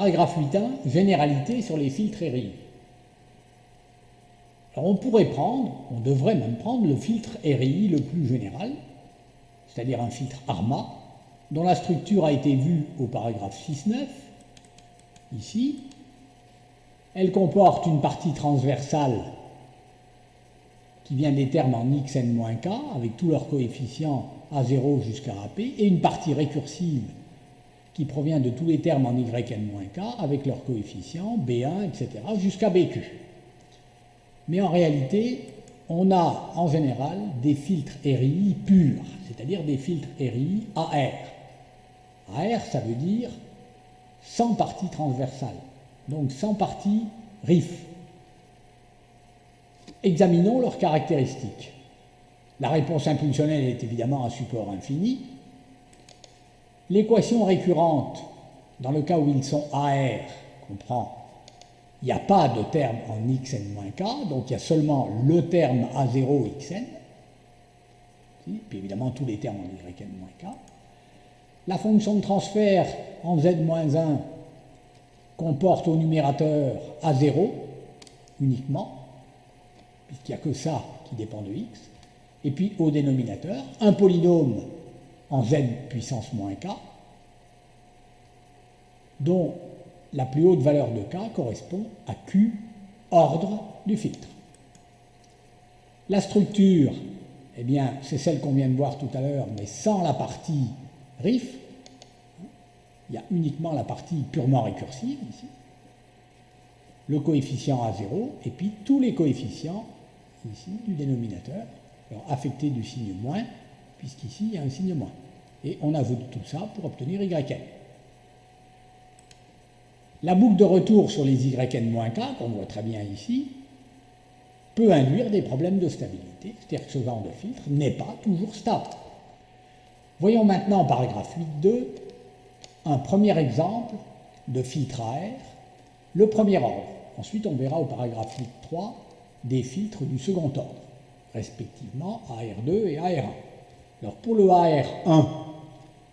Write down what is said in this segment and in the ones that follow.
Paragraphe 8.1, généralité sur les filtres RI. Alors on pourrait prendre, on devrait même prendre le filtre RI le plus général, c'est-à-dire un filtre ARMA, dont la structure a été vue au paragraphe 6.9, ici. Elle comporte une partie transversale qui vient des termes en xn-k, avec tous leurs coefficients A0 jusqu'à AP, et une partie récursive qui provient de tous les termes en yn-k, avec leurs coefficients B1, etc., jusqu'à BQ. Mais en réalité, on a en général des filtres RI purs, c'est-à-dire des filtres RI AR. AR, ça veut dire sans partie transversale, donc sans partie RIF. Examinons leurs caractéristiques. La réponse impulsionnelle est évidemment un support infini. L'équation récurrente, dans le cas où ils sont AR, comprend il n'y a pas de terme en xn-k, donc il y a seulement le terme A0 xn, puis évidemment tous les termes en yn-k. La fonction de transfert en z-1 comporte au numérateur A0 uniquement, puisqu'il n'y a que ça qui dépend de x, et puis au dénominateur, un polynôme en z puissance moins k, dont la plus haute valeur de k correspond à q, ordre du filtre. La structure, eh bien, c'est celle qu'on vient de voir tout à l'heure, mais sans la partie RIF. Il y a uniquement la partie purement récursive ici. Le coefficient A0, et puis tous les coefficients ici du dénominateur, alors affectés du signe moins, puisqu'ici il y a un signe moins. Et on ajoute tout ça pour obtenir yn. La boucle de retour sur les yn-k, qu'on voit très bien ici, peut induire des problèmes de stabilité, c'est-à-dire que ce genre de filtre n'est pas toujours stable. Voyons maintenant, paragraphe 8.2, un premier exemple de filtre AR, le premier ordre. Ensuite, on verra au paragraphe 8.3 des filtres du second ordre, respectivement AR2 et AR1. Alors pour le AR1,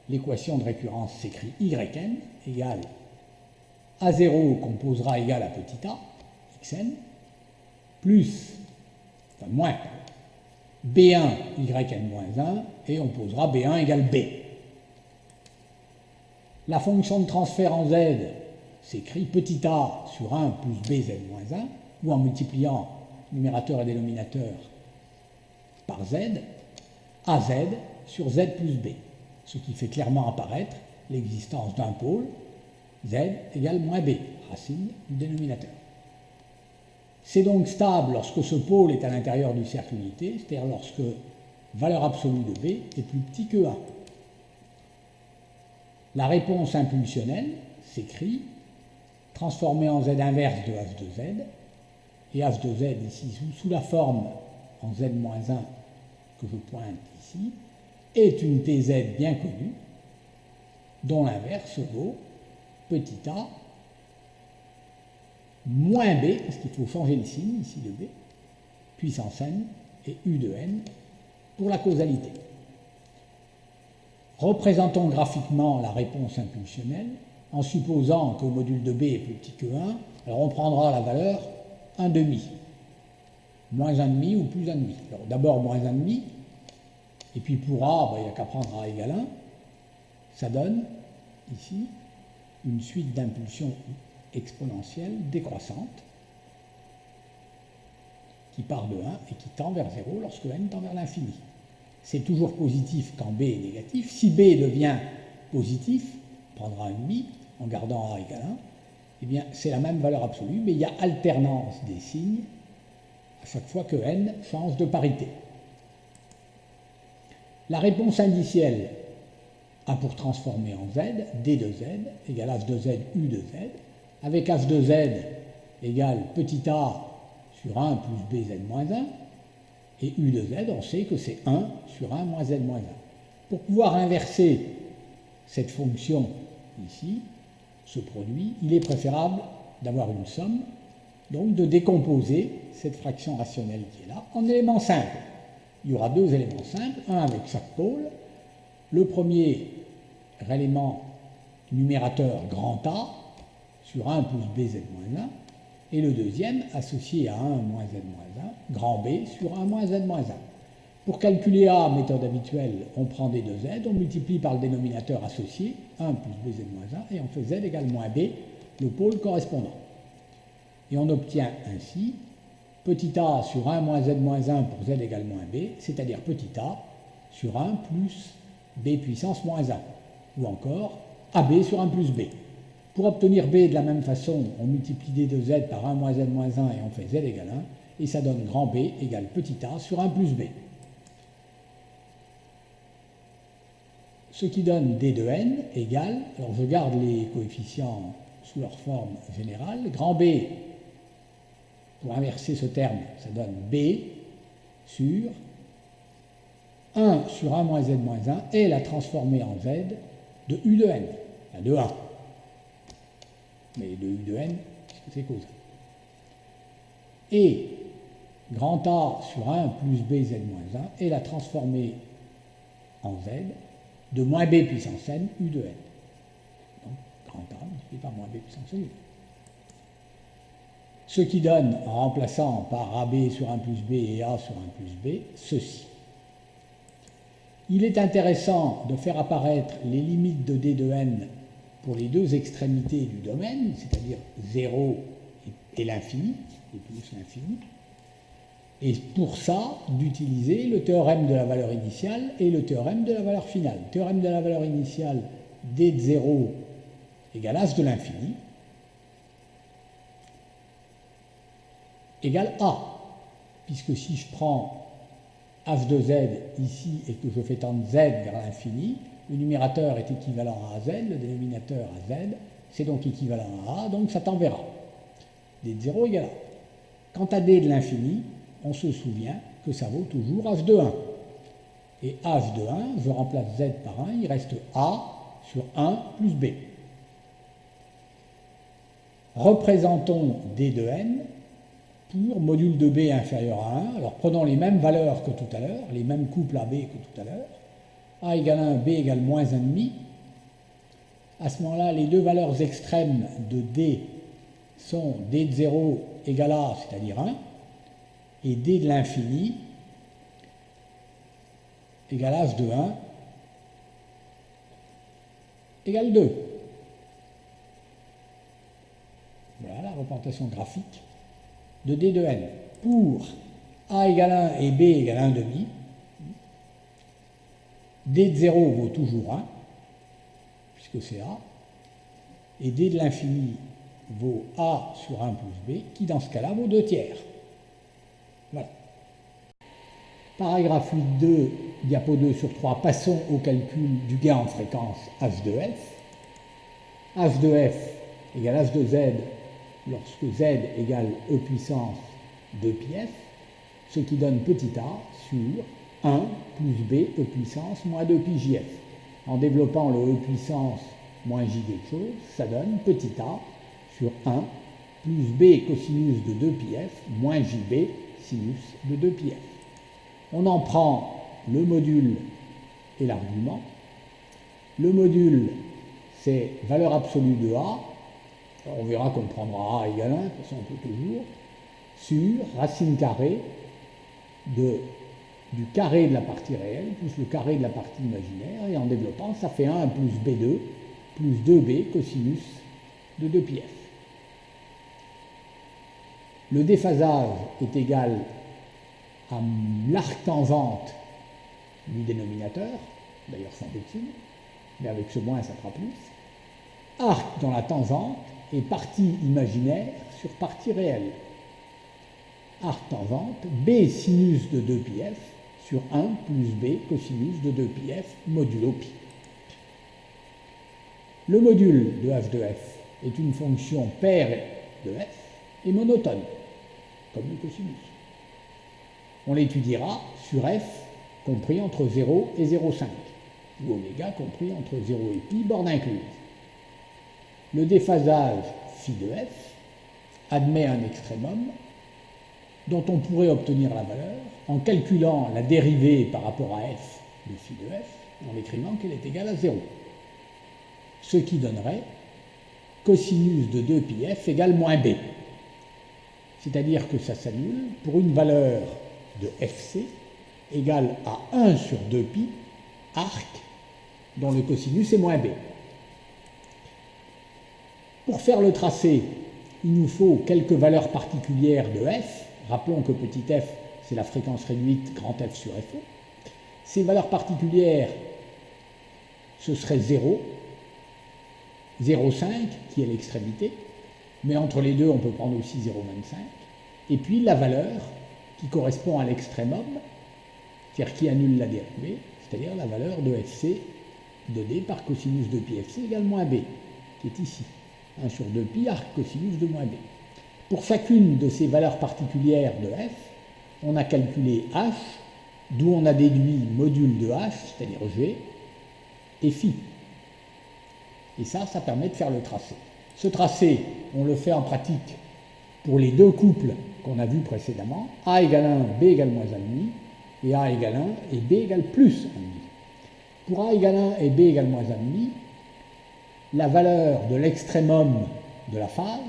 l'équation de récurrence s'écrit yn égale A0 qu'on posera égal à petit a, xn, plus, enfin moins, B1 yn-1, et on posera B1 égale B. La fonction de transfert en z s'écrit petit a sur 1 plus bz-1, ou en multipliant numérateur et dénominateur par z, az sur z plus b, ce qui fait clairement apparaître l'existence d'un pôle, z égale moins b, racine du dénominateur. C'est donc stable lorsque ce pôle est à l'intérieur du cercle unité, c'est-à-dire lorsque valeur absolue de b est plus petit que 1. La réponse impulsionnelle s'écrit transformée en z inverse de h de z, et h de z ici sous la forme en z-1 que je pointe ici, est une tz bien connue, dont l'inverse vaut petit a moins b, parce qu'il faut changer le signe ici de b, puissance n et u de n pour la causalité. Représentons graphiquement la réponse impulsionnelle en supposant que le module de b est plus petit que 1, alors on prendra la valeur 1,5, moins 1,5 ou plus 1,5. Alors d'abord moins 1,5, et puis pour a, il n'y a qu'à prendre a égale 1, ça donne ici une suite d'impulsions exponentielles décroissantes qui part de 1 et qui tend vers 0 lorsque n tend vers l'infini. C'est toujours positif quand b est négatif. Si b devient positif, on prendra 1,5 en gardant a égale 1, eh bien c'est la même valeur absolue, mais il y a alternance des signes à chaque fois que n change de parité. La réponse indicielle a pour transformer en z, d de z égale h de z, u de z, avec h de z égale petit a sur 1 plus bz-1, et u de z, on sait que c'est 1 sur 1 moins z-1. Pour pouvoir inverser cette fonction ici, ce produit, il est préférable d'avoir une somme, donc de décomposer cette fraction rationnelle qui est là en éléments simples. Il y aura deux éléments simples, un avec chaque pôle. Le premier élément numérateur grand A sur 1 plus bz moins 1, et le deuxième associé à 1 moins z moins 1, grand B sur 1 moins z moins 1. Pour calculer A, méthode habituelle, on prend des deux z, on multiplie par le dénominateur associé, 1 plus bz moins 1, et on fait z égale moins b, le pôle correspondant. Et on obtient ainsi petit a sur 1 moins z moins 1 pour z égale moins b, c'est-à-dire petit a sur 1 plus b puissance moins 1, ou encore ab sur 1 plus b. Pour obtenir b de la même façon, on multiplie des deux z par 1 moins z moins 1 et on fait z égale 1, et ça donne grand B égale petit a sur 1 plus b. Ce qui donne d de n égale, alors je garde les coefficients sous leur forme générale, grand B, pour inverser ce terme, ça donne b sur 1 sur 1 moins z moins 1 et la transformer en z de u de n, de 1. Mais de u de n, c'est cause. Et grand A sur 1 plus bz moins 1 et la transformer en z de moins b puissance n u de n. Donc grand A multiplié par moins b puissance n u. Ce qui donne, en remplaçant par AB sur 1 plus B et A sur 1 plus B, ceci. Il est intéressant de faire apparaître les limites de d de n pour les deux extrémités du domaine, c'est-à-dire 0 et l'infini, et plus l'infini. Et pour ça, d'utiliser le théorème de la valeur initiale et le théorème de la valeur finale. Le théorème de la valeur initiale, d de 0 égale h de l'infini, égale a, puisque si je prends h de z ici et que je fais tendre z vers l'infini, le numérateur est équivalent à z, le dénominateur à z, c'est donc équivalent à a, donc ça tend vers a. d de 0 égale a. Quant à d de l'infini, on se souvient que ça vaut toujours h de 1. Et h de 1, je remplace z par 1, il reste a sur 1 plus b. Représentons d de n pour module de b inférieur à 1. Alors prenons les mêmes valeurs que tout à l'heure, les mêmes couples AB que tout à l'heure. A égale 1, B égale moins 1,5. À ce moment-là, les deux valeurs extrêmes de D sont D de 0 égale A, c'est-à-dire 1, et D de l'infini égale H de 1 égale 2. Voilà la représentation graphique de D de n. Pour A égale 1 et B égale 1 demi, D de 0 vaut toujours 1, puisque c'est A, et D de l'infini vaut A sur 1 plus B, qui dans ce cas-là vaut 2 tiers. Voilà. Paragraphe 8.2, diapo 2 sur 3, passons au calcul du gain en fréquence h de f. h de f égale h de z lorsque z égale e puissance 2 pi f, ce qui donne petit a sur 1 plus b e puissance moins 2 pi jf. En développant le e puissance moins j quelque chose, ça donne petit a sur 1 plus b cosinus de 2 pi f moins jb sinus de 2 pi f. On en prend le module et l'argument. Le module, c'est valeur absolue de a. Alors on verra qu'on prendra a égale 1, de toute façon on peut toujours, sur racine carrée du carré de la partie réelle plus le carré de la partie imaginaire, et en développant, ça fait 1 plus b2 plus 2b cosinus de 2 pi f. Le déphasage est égal à l'arc tangente du dénominateur, d'ailleurs sans petit, mais avec ce moins ça fera plus. Arc dans la tangente et partie imaginaire sur partie réelle. Arc tangente, b sinus de 2 pi f sur 1 plus b cosinus de 2 pi f modulo pi. Le module de h de f est une fonction paire de f et monotone, comme le cosinus. On l'étudiera sur f compris entre 0 et 0,5, ou oméga compris entre 0 et pi, borne incluse. Le déphasage phi de f admet un extrémum dont on pourrait obtenir la valeur en calculant la dérivée par rapport à f de phi de f, en écrivant qu'elle est égale à 0. Ce qui donnerait cosinus de 2πf égale moins b. C'est-à-dire que ça s'annule pour une valeur de fc égale à 1 sur 2π arc dont le cosinus est moins b. Pour faire le tracé, il nous faut quelques valeurs particulières de f. Rappelons que petit f, c'est la fréquence réduite grand F sur FO. Ces valeurs particulières, ce serait 0, 0,5 qui est l'extrémité, mais entre les deux, on peut prendre aussi 0,25. Et puis la valeur qui correspond à l'extrémum, c'est-à-dire qui annule la dérivée, c'est-à-dire la valeur de fc donnée par cosinus de pi fc égale moins b, qui est ici. 1 sur 2π arc cosinus de moins b. Pour chacune de ces valeurs particulières de f, on a calculé h, d'où on a déduit module de h, c'est-à-dire g, et phi. Et ça permet de faire le tracé. Ce tracé, on le fait en pratique pour les deux couples qu'on a vus précédemment, a égale 1, b égale moins 1,5, et a égale 1 et b égale plus 1,5. Pour a égale 1 et b égale moins 1,5, la valeur de l'extrémum de la phase,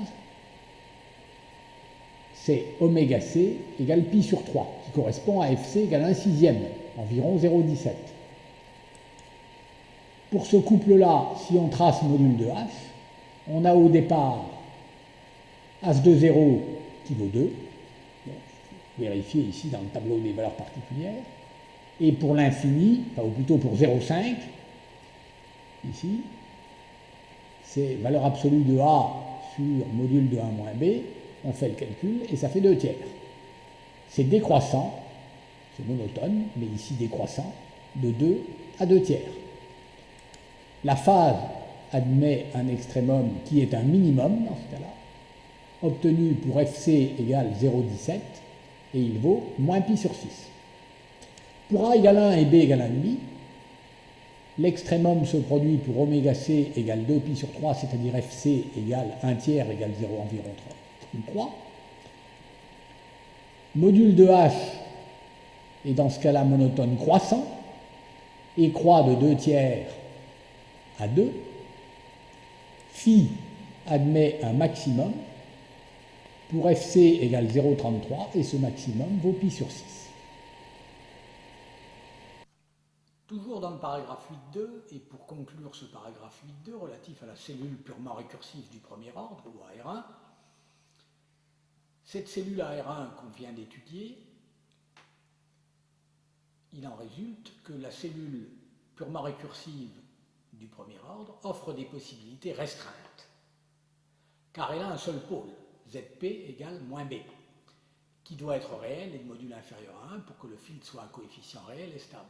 c'est oméga c égale pi sur 3, qui correspond à fc égale 1/6, environ 0,17. Pour ce couple-là, si on trace module de h, on a au départ h de 0 qui vaut 2, vérifier ici dans le tableau des valeurs particulières, et pour l'infini, enfin, ou plutôt pour 0,5, ici, c'est valeur absolue de a sur module de 1 moins b, on fait le calcul et ça fait 2 tiers. C'est décroissant, c'est monotone, mais ici décroissant, de 2 à 2 tiers. La phase admet un extrémum qui est un minimum dans ce cas-là, obtenu pour fc égale 0,17 et il vaut moins pi sur 6. Pour a égale 1 et b égale 1,5, l'extrémum se produit pour oméga c égale 2 pi sur 3, c'est-à-dire fc égale 1 tiers égale 0 environ 3. Module de h est dans ce cas-là monotone croissant et croît de 2 tiers à 2. Phi admet un maximum pour fc égale 0,33 et ce maximum vaut pi sur 6. Toujours dans le paragraphe 8.2, et pour conclure ce paragraphe 8.2 relatif à la cellule purement récursive du premier ordre, ou AR1, cette cellule AR1 qu'on vient d'étudier, il en résulte que la cellule purement récursive du premier ordre offre des possibilités restreintes, car elle a un seul pôle, Zp égale moins b, qui doit être réel et de module inférieur à 1 pour que le filtre soit un coefficient réel et stable.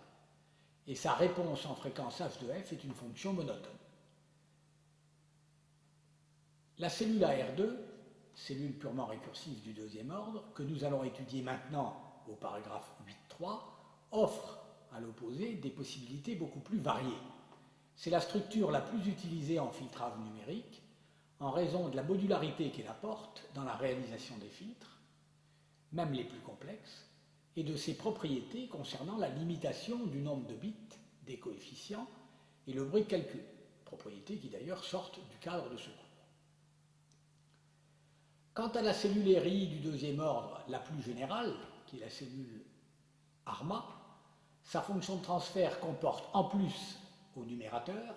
Et sa réponse en fréquence h de f est une fonction monotone. La cellule AR2, cellule purement récursive du deuxième ordre, que nous allons étudier maintenant au paragraphe 8.3, offre à l'opposé des possibilités beaucoup plus variées. C'est la structure la plus utilisée en filtrage numérique en raison de la modularité qu'elle apporte dans la réalisation des filtres, même les plus complexes, et de ses propriétés concernant la limitation du nombre de bits des coefficients et le bruit de calcul, propriétés qui d'ailleurs sortent du cadre de ce cours. Quant à la cellule RI du deuxième ordre la plus générale, qui est la cellule ARMA, sa fonction de transfert comporte en plus au numérateur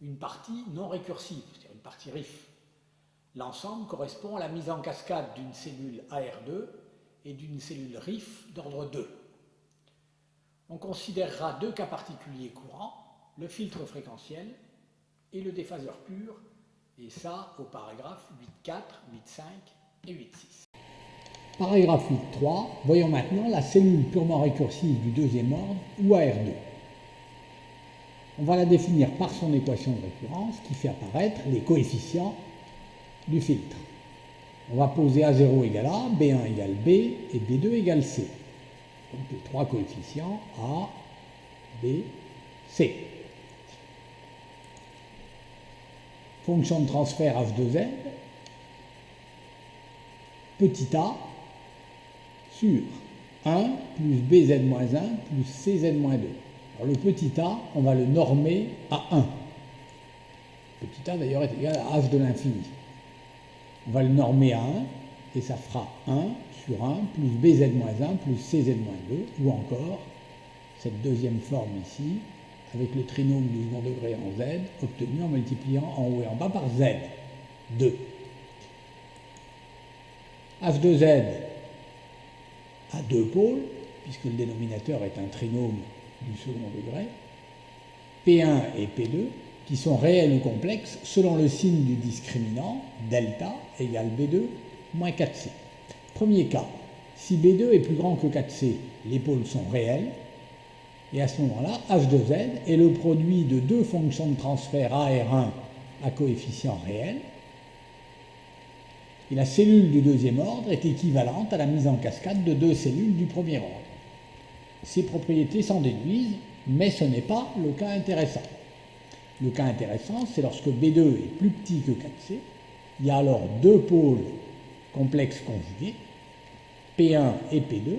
une partie non récursive, c'est-à-dire une partie RIF. L'ensemble correspond à la mise en cascade d'une cellule AR2 et d'une cellule RIF d'ordre 2. On considérera deux cas particuliers courants, le filtre fréquentiel et le déphaseur pur, et ça au paragraphe 8.4, 8.5 et 8.6. Paragraphe 8.3, voyons maintenant la cellule purement récursive du deuxième ordre, ou AR2. On va la définir par son équation de récurrence qui fait apparaître les coefficients du filtre. On va poser A0 égale A, B1 égale B et B2 égale C. Donc les trois coefficients A, B, C. Fonction de transfert h de z, petit a sur 1 plus bz-1 plus cz-2. Alors le petit a, on va le normer à 1. Petit a d'ailleurs est égal à h de l'infini. On va le normer à 1 et ça fera 1 sur 1 plus bz-1 plus cz-2 ou encore cette deuxième forme ici avec le trinôme du second degré en z obtenu en multipliant en haut et en bas par z. 2. H de z a deux pôles puisque le dénominateur est un trinôme du second degré, P1 et P2, qui sont réels ou complexes selon le signe du discriminant, delta égale B2 moins 4C. Premier cas, si B2 est plus grand que 4C, les pôles sont réels, et à ce moment-là, H de Z est le produit de deux fonctions de transfert A et R1 à coefficient réel, et la cellule du deuxième ordre est équivalente à la mise en cascade de deux cellules du premier ordre. Ces propriétés s'en déduisent, mais ce n'est pas le cas intéressant. Le cas intéressant, c'est lorsque B2 est plus petit que 4C, il y a alors deux pôles complexes conjugués, P1 et P2,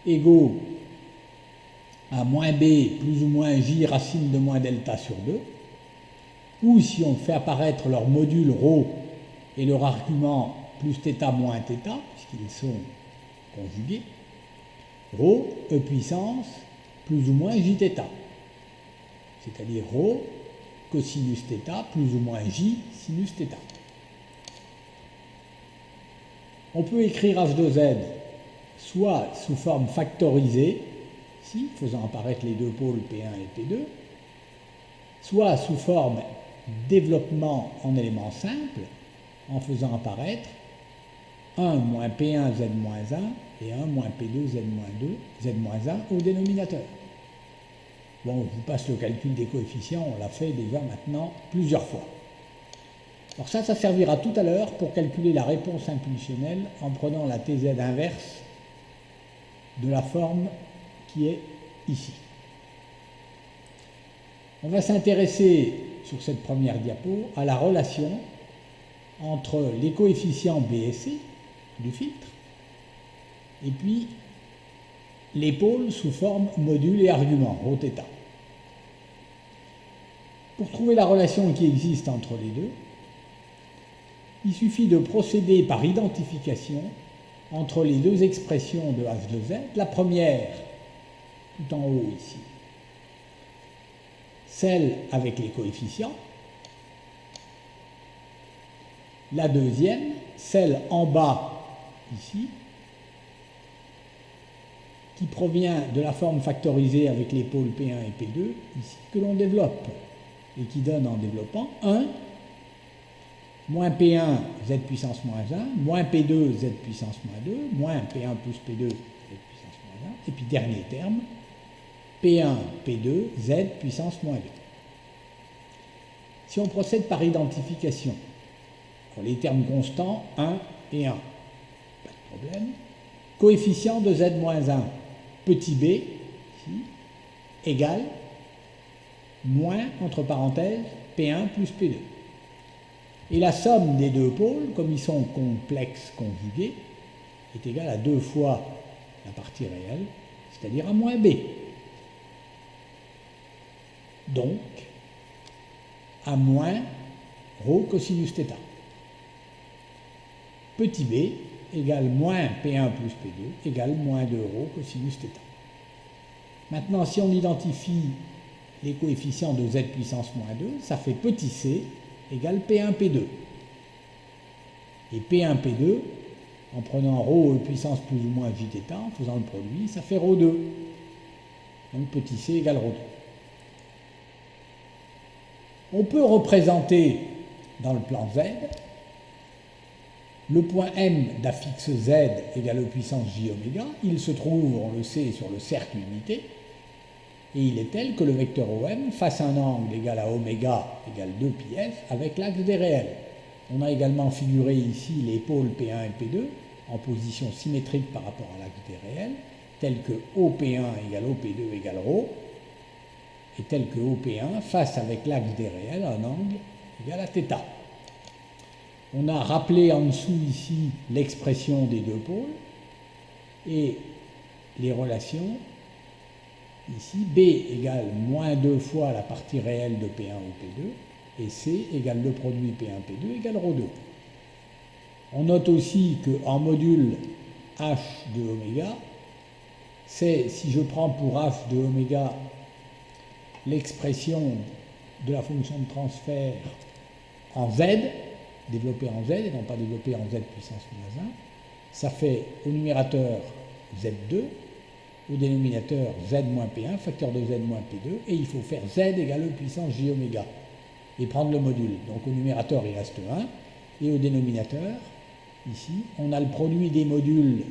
égaux à moins B plus ou moins J racine de moins delta sur 2, ou si on fait apparaître leur module ρ et leur argument plus θ moins θ, puisqu'ils sont conjugués, ρ E puissance plus ou moins Jθ, c'est-à-dire ρ cosinus θ plus ou moins J sinus θ. On peut écrire H de Z soit sous forme factorisée, ici, faisant apparaître les deux pôles P1 et P2, soit sous forme développement en éléments simples, en faisant apparaître 1 moins P1 Z moins 1 et 1 moins P2 Z moins 2, Z moins 1 au dénominateur. Bon, je vous passe le calcul des coefficients, on l'a fait déjà maintenant plusieurs fois. Alors ça servira tout à l'heure pour calculer la réponse impulsionnelle en prenant la TZ inverse de la forme qui est ici. On va s'intéresser sur cette première diapo à la relation entre les coefficients B et C du filtre et puis les pôles sous forme module et argument, ρθ. Pour trouver la relation qui existe entre les deux, il suffit de procéder par identification entre les deux expressions de H de Z. La première, tout en haut ici, celle avec les coefficients. La deuxième, celle en bas ici, qui provient de la forme factorisée avec les pôles P1 et P2, ici, que l'on développe, et qui donne en développant 1 moins P1 Z puissance moins 1, moins P2 Z puissance moins 2, moins P1 plus P2 Z puissance moins 1, et puis dernier terme, P1 P2 Z puissance moins 2. Si on procède par identification, pour les termes constants 1 et 1, pas de problème, coefficient de Z moins 1, petit b, ici, égale moins, entre parenthèses, P1 plus P2. Et la somme des deux pôles, comme ils sont complexes conjugués, est égale à 2 fois la partie réelle, c'est-à-dire à moins b. Donc, à moins ρ cosinus θ. Petit b égale moins P1 plus P2 égale moins 2 ρ cosinus θ. Maintenant, si on identifie les coefficients de Z puissance moins 2, ça fait petit c égale P1 P2. Et P1 P2, en prenant ρ E puissance plus ou moins Jθ, en faisant le produit, ça fait ρ2. Donc petit c égale ρ2. On peut représenter dans le plan Z le point M d'affixe Z égale E puissance J oméga. Il se trouve, on le sait, sur le cercle unité. Et il est tel que le vecteur OM fasse un angle égal à oméga égale 2 pi f avec l'axe des réels. On a également figuré ici les pôles P1 et P2 en position symétrique par rapport à l'axe des réels, tel que OP1 égale OP2 égale ρ, et tel que OP1 fasse avec l'axe des réels un angle égal à θ. On a rappelé en dessous ici l'expression des deux pôles et les relations. Ici, B égale moins 2 fois la partie réelle de P1 ou P2 et C égale le produit P1, P2 égale ρ2. On note aussi qu'en module H de oméga, c'est, si je prends pour H de oméga l'expression de la fonction de transfert en Z, développée en Z et non pas développée en Z puissance moins 1, ça fait au numérateur Z2, au dénominateur Z moins P1, facteur de Z moins P2, et il faut faire Z égale E puissance J oméga, et prendre le module. Donc au numérateur il reste 1, et au dénominateur, ici, on a le produit des modules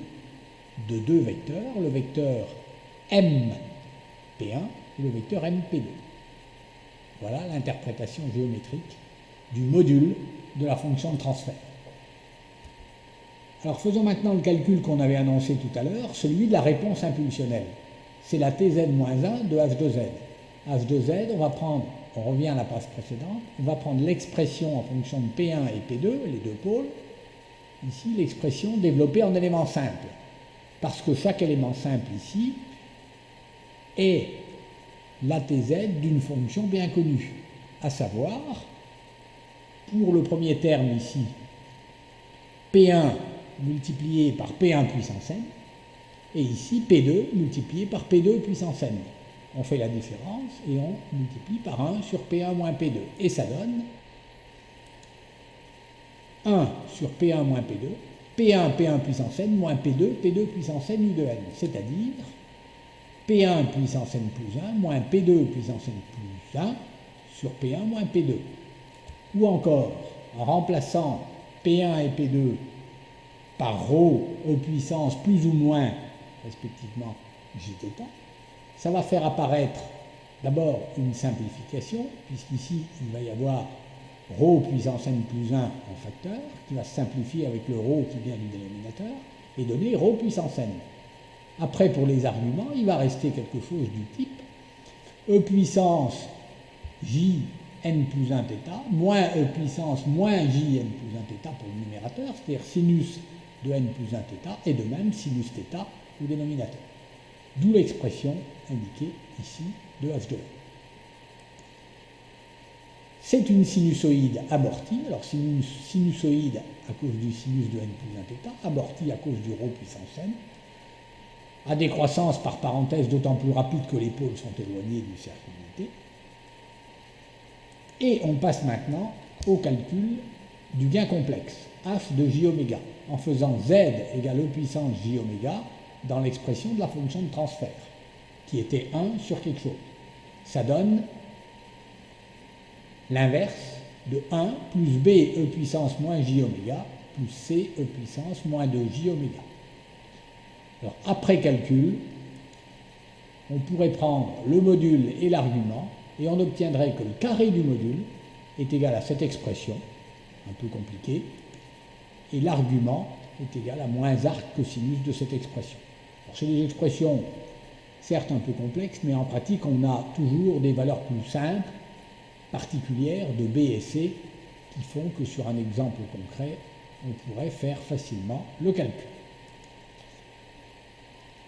de deux vecteurs, le vecteur M P1 et le vecteur M P2. Voilà l'interprétation géométrique du module de la fonction de transfert. Alors faisons maintenant le calcul qu'on avait annoncé tout à l'heure, celui de la réponse impulsionnelle. C'est la Tz-1 de H de Z. H de Z, on revient à la passe précédente, on va prendre l'expression en fonction de P1 et P2, les deux pôles, ici l'expression développée en éléments simples. Parce que chaque élément simple ici est la Tz d'une fonction bien connue, à savoir, pour le premier terme ici, P1 multiplié par P1 puissance n, et ici P2 multiplié par P2 puissance n. On fait la différence et on multiplie par 1 sur P1 moins P2. Et ça donne 1 sur P1 moins P2, P1 P1 puissance n moins P2 P2 puissance n u de n, c'est-à-dire P1 puissance n plus 1 moins P2 puissance n plus 1 sur P1 moins P2. Ou encore, en remplaçant P1 et P2 par ρ E puissance plus ou moins, respectivement, jθ, ça va faire apparaître d'abord une simplification, puisqu'ici il va y avoir ρ puissance n plus 1 en facteur, qui va se simplifier avec le ρ qui vient du dénominateur, et donner ρ puissance n. Après, pour les arguments, il va rester quelque chose du type E puissance j n plus 1 θ, moins E puissance moins j n plus 1 θ pour le numérateur, c'est-à-dire sinus de n plus 1 θ, et de même sinus θ au dénominateur. D'où l'expression indiquée ici de h de n. C'est une sinusoïde abortive, alors sinusoïde à cause du sinus de n plus 1 θ, abortive à cause du ρ puissance n, à décroissance par parenthèse d'autant plus rapide que les pôles sont éloignés du cercle unité. Et on passe maintenant au calcul du gain complexe, h de j oméga, en faisant z égale E puissance j oméga dans l'expression de la fonction de transfert, qui était 1 sur quelque chose. Ça donne l'inverse de 1 plus b E puissance moins j oméga plus c E puissance moins 2j oméga. Alors après calcul, on pourrait prendre le module et l'argument, et on obtiendrait que le carré du module est égal à cette expression, un peu compliquée, et l'argument est égal à moins arc cosinus de cette expression. Alors c'est des expressions certes un peu complexes, mais en pratique on a toujours des valeurs plus simples, particulières de b et c, qui font que sur un exemple concret, on pourrait faire facilement le calcul.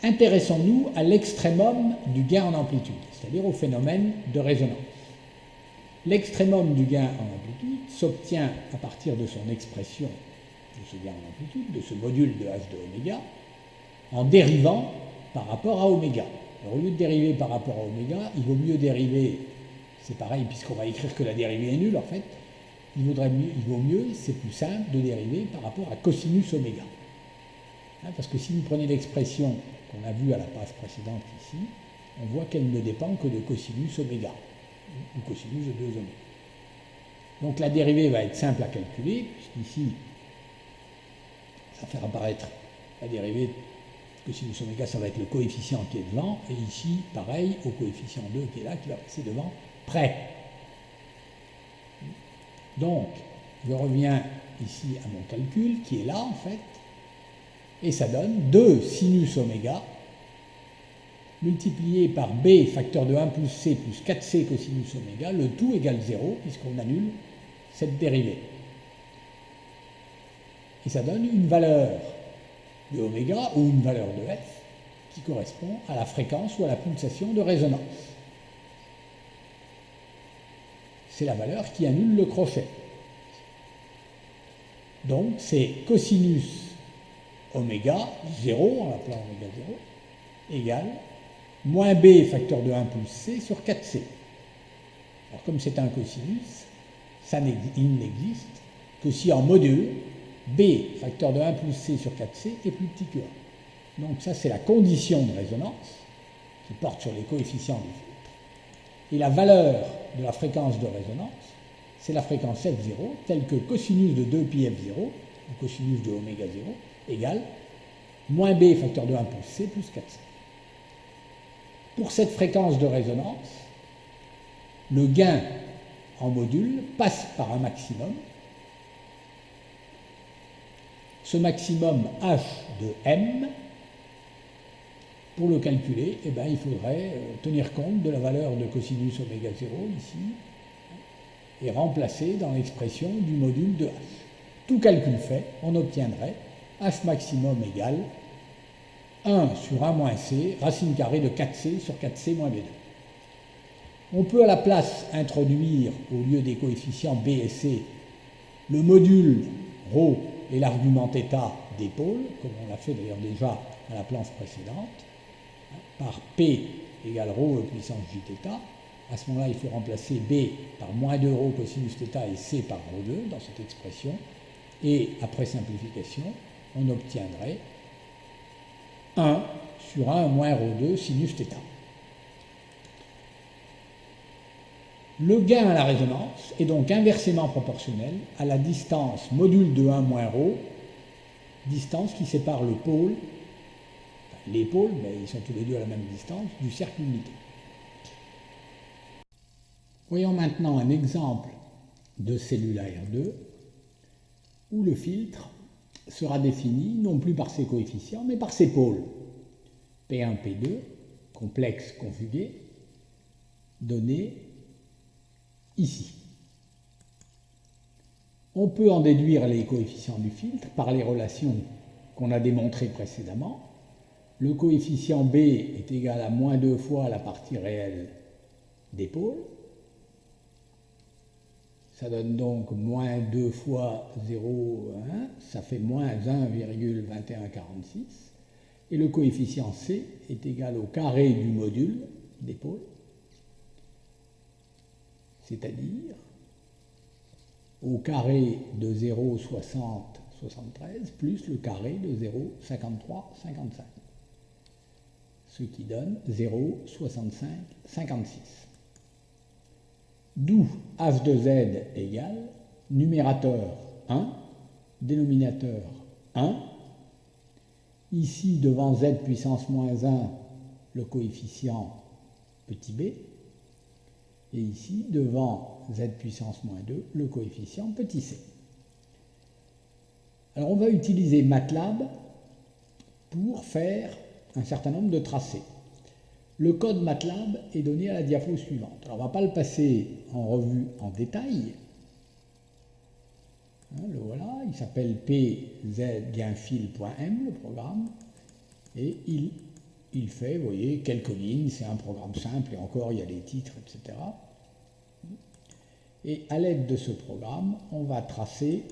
Intéressons-nous à l'extrémum du gain en amplitude, c'est-à-dire au phénomène de résonance. L'extrémum du gain en amplitude s'obtient à partir de son expression de ce gain en amplitude, de ce module de h de oméga, en dérivant par rapport à oméga. Alors, au lieu de dériver par rapport à oméga, il vaut mieux dériver, c'est pareil puisqu'on va écrire que la dérivée est nulle en fait, il vaut mieux, c'est plus simple de dériver par rapport à cosinus oméga. Parce que si vous prenez l'expression qu'on a vue à la passe précédente ici, on voit qu'elle ne dépend que de cosinus oméga, ou cosinus de 2 oméga. Donc la dérivée va être simple à calculer, puisqu'ici, ça va faire apparaître la dérivée de cosinus oméga, ça va être le coefficient qui est devant, et ici, pareil, au coefficient 2 qui est là, qui va passer devant, près. Donc, je reviens ici à mon calcul, qui est là en fait, et ça donne 2 sinus oméga multiplié par b facteur de 1 plus c plus 4c cosinus oméga, le tout égale 0 puisqu'on annule cette dérivée. Et ça donne une valeur de oméga ou une valeur de f qui correspond à la fréquence ou à la pulsation de résonance. c'est la valeur qui annule le crochet. Donc c'est cosinus oméga 0, en l'appelant oméga 0, égale moins b facteur de 1 plus c sur 4c. Alors comme c'est un cosinus, il n'existe que si en module, b facteur de 1 plus c sur 4c est plus petit que 1. Donc ça c'est la condition de résonance qui porte sur les coefficients du filtre. Et la valeur de la fréquence de résonance, c'est la fréquence f0, telle que cosinus de 2πf0, ou cosinus de oméga 0, égale moins b facteur de 1 plus c plus 4c. Pour cette fréquence de résonance, le gain en module passe par un maximum. Ce maximum h de m, pour le calculer, il faudrait tenir compte de la valeur de cosinus oméga 0 ici et remplacer dans l'expression du module de h. Tout calcul fait, on obtiendrait h maximum égale 1 sur 1 moins c, racine carrée de 4c sur 4c moins b2. On peut à la place introduire, au lieu des coefficients b et c, le module ρ et l'argument θ des pôles, comme on l'a fait d'ailleurs déjà à la planche précédente, par p égale ρ puissance jθ. À ce moment-là, il faut remplacer b par moins 2 ρ cosinus θ et c par ρ2 dans cette expression. Et après simplification, on obtiendrait 1 sur 1 moins ρ2 sinus θ. Le gain à la résonance est donc inversement proportionnel à la distance module de 1 moins ρ, distance qui sépare le pôle, les pôles, mais ils sont tous les deux à la même distance, du cercle unité. Voyons maintenant un exemple de cellule AR2 où le filtre sera défini non plus par ses coefficients, mais par ses pôles. P1, P2, complexe conjugué, donné ici. On peut en déduire les coefficients du filtre par les relations qu'on a démontrées précédemment. Le coefficient B est égal à moins 2 fois la partie réelle des pôles. Ça donne donc moins 2 fois 0,1, ça fait moins 1,2146. Et le coefficient C est égal au carré du module des pôles, c'est-à-dire au carré de 0,6073 plus le carré de 0,5355, ce qui donne 0,6556. D'où h de z égale numérateur 1, dénominateur 1, ici devant z puissance moins 1 le coefficient petit b, et ici devant z puissance moins 2 le coefficient petit c. Alors on va utiliser MATLAB pour faire un certain nombre de tracés. Le code MATLAB est donné à la diapo suivante. Alors on ne va pas le passer en revue en détail. Le voilà, il s'appelle pzgainfil.m, le programme, et il fait, vous voyez, quelques lignes, c'est un programme simple, et encore il y a des titres, etc. Et à l'aide de ce programme, on va tracer,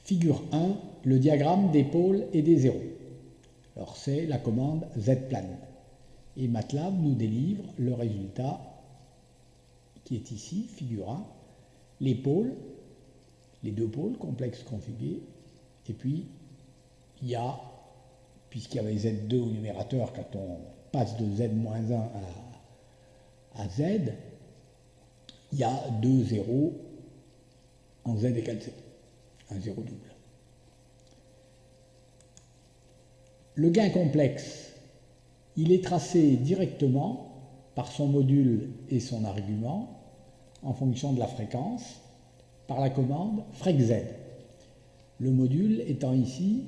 figure 1, le diagramme des pôles et des zéros. Alors c'est la commande zplan. Et MATLAB nous délivre le résultat qui est ici, figure 1, les pôles, les deux pôles complexes conjugués, et puis il y a, puisqu'il y avait Z2 au numérateur quand on passe de Z-1 à Z, il y a deux zéros en Z égale Z, un zéro double. Le gain complexe, il est tracé directement par son module et son argument en fonction de la fréquence par la commande frec_z. Le module étant ici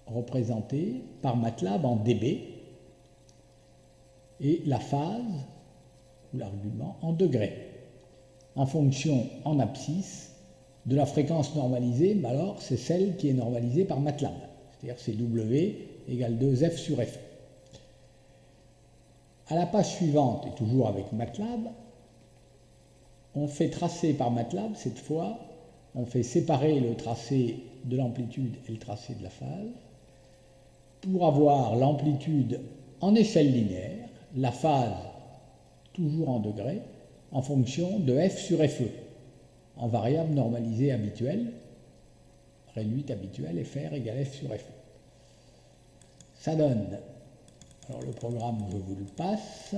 représenté par MATLAB en dB et la phase ou l'argument en degrés en fonction en abscisse de la fréquence normalisée, mais alors c'est celle qui est normalisée par MATLAB, c'est-à-dire c'est W égale 2F sur F. À la page suivante, et toujours avec MATLAB, on fait tracer par MATLAB, cette fois, on fait séparer le tracé de l'amplitude et le tracé de la phase, pour avoir l'amplitude en échelle linéaire, la phase toujours en degrés, en fonction de f sur FE, en variable normalisée habituelle, réduite habituelle, FR égale f sur FE. Ça donne, alors le programme, je vous le passe,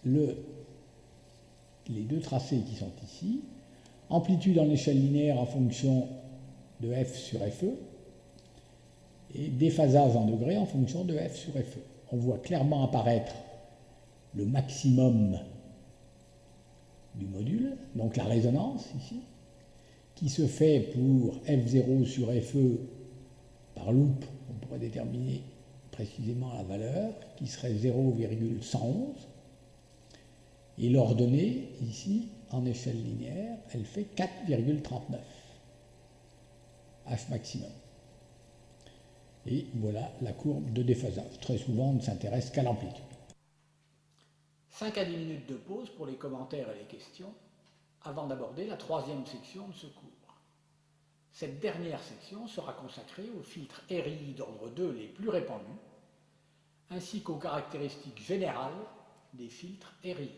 les deux tracés qui sont ici, amplitude en échelle linéaire en fonction de f sur FE, et déphasage en degrés en fonction de f sur FE. On voit clairement apparaître le maximum du module, donc la résonance ici, qui se fait pour f0 sur FE par loop, on pourrait déterminer précisément la valeur, qui serait 0,111, et l'ordonnée ici, en échelle linéaire, elle fait 4,39 H maximum. Et voilà la courbe de déphasage. Très souvent, on ne s'intéresse qu'à l'amplitude. 5 à 10 minutes de pause pour les commentaires et les questions, avant d'aborder la troisième section de ce cours. Cette dernière section sera consacrée aux filtres RI d'ordre 2 les plus répandus, ainsi qu'aux caractéristiques générales des filtres RI.